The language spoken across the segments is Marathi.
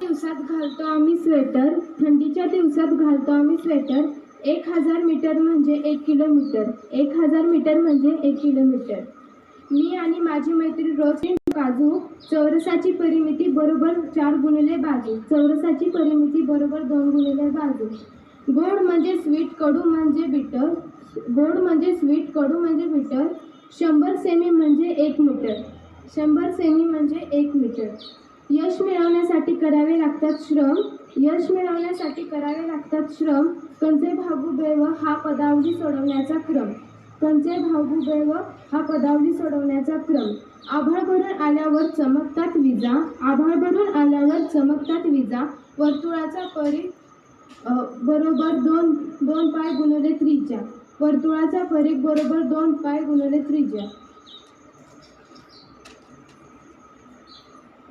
दिवसात घालतो आम्ही स्वेटर, थंडीच्या दिवसात घालतो आम्ही स्वेटर. 1000 मीटर म्हणजे 1 किलोमीटर. 1000 मीटर म्हणजे 1 किलोमीटर. मी आणि माझी मैत्रीण रोज काजू. चौरसाची परिमिती बरोबर 4 गुणिले बाजू. चौरसाची परिमिती बरोबर 2 गुणिले बाजू. गोड म्हणजे स्वीट, कडू म्हणजे बिटर. गोड म्हणजे स्वीट, कडू म्हणजे बिटर. 100 सेमी म्हणजे 1 मीटर. 100 सेमी म्हणजे 1 मीटर. यश मिळवण्यासाठी करावे लागतात श्रम. यश मिळवण्यासाठी करावे लागतात श्रम. कंचे भागुबेव हा पदावली सोडवण्याचा क्रम. कंचे भागुबेव हा पदावली सोडवण्याचा क्रम. आभाळ भरून आल्यावर चमकतात विजा. आभाळ भरून आल्यावर चमकतात विजा. वर्तुळाचा परिघ बरोबर 2 पाय गुणिले त्रिज्या. वर्तुळाचा परिघ बरोबर 2 पाय गुणिले त्रिज्या.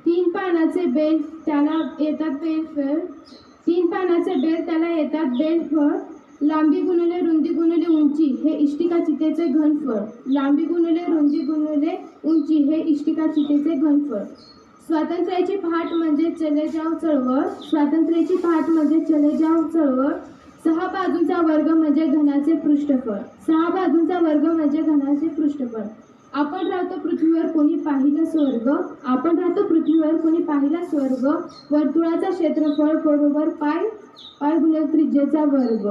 3 पानाचे बेल त्याला येतात बेलफळ. 3 पानाचे बेल त्याला येतात बेलफळ. लांबी गुणिले रुंदी गुणिले उंची हे इष्टिकाचितेचे घनफळ. लांबी गुणिले रुंदी गुणिले उंची हे इष्टिकाचितेचे घनफळ. स्वातंत्र्याची पहाट म्हणजे चले जाव चळवळ. स्वातंत्र्याची पहाट म्हणजे चले जाव चळवळ. 6 बाजूंचा वर्ग म्हणजे घनाचे पृष्ठफळ. 6 बाजूंचा वर्ग म्हणजे घनाचे पृष्ठफळ. आपण राहतो पृथ्वीवर कोणी पाहिलं स्वर्ग. आपण राहतो पृथ्वीवर कोणी पाहिला स्वर्ग. वर्तुळाचा क्षेत्रफळ बरोबर पाय गुणिले त्रिज्येचा वर्ग.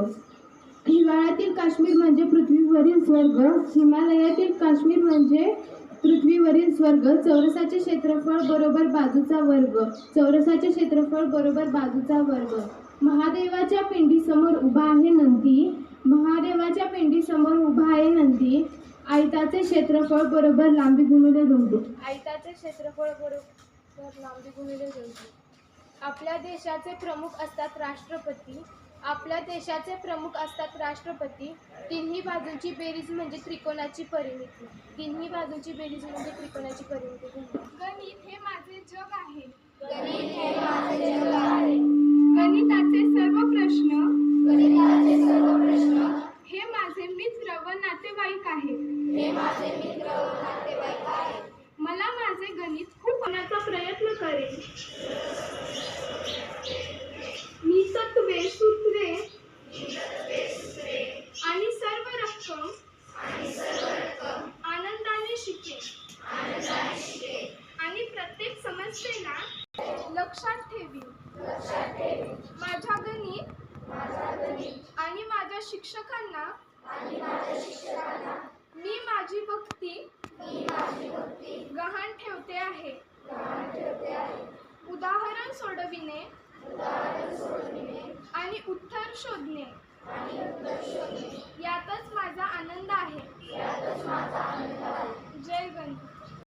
हिवाळ्यातील काश्मीर म्हणजे पृथ्वीवरील स्वर्ग. हिमालयातील काश्मीर म्हणजे पृथ्वीवरील स्वर्ग. चौरसाचे क्षेत्रफळ बरोबर बाजूचा वर्ग. चौरसाचे क्षेत्रफळ बरोबर बाजूचा वर्ग. महादेवाच्या पिंडीसमोर उभा आहे नंदी. महादेवाच्या पिंडीसमोर उभा आहे नंदी. आयताचे क्षेत्रफळ बरोबर लांबी गुणिले रुंदी. आयताचे क्षेत्रफळ बरोबर लांबी गुणिले रुंदी. आपल्या देशाचे प्रमुख असतात राष्ट्रपती. आपल्या देशाचे प्रमुख असतात राष्ट्रपती. तिन्ही बाजूंची बेरीज म्हणजे त्रिकोणाची परिमिती. तिन्ही बाजूंची बेरीज म्हणजे त्रिकोणाची परिमिती. गणित हे माझे जग आहे. गणित हे माझे जग आहे. गणिताचे सर्व प्रश्न गणिताचे सर्व प्रश्न हे माझे मित्र व नातेवाईक आहे. हे माझे मित्र व नातेवाईक आहे. मला माझे गणित खूप होण्याचा प्रयत्न करेन. मी तत्वे, सूत्रे आणि सर्व रक्कम आनंदाने शिकेन. आणि प्रत्येक समस्येला लक्षात ठेवीन. माझ्या गणित आणि माझ्या शिक्षकांना मी माझी भक्ती गहाण ठेवते आहे. उदाहरण सोडविणे आणि उत्तर शोधणे यातच माझा आनंद आहे.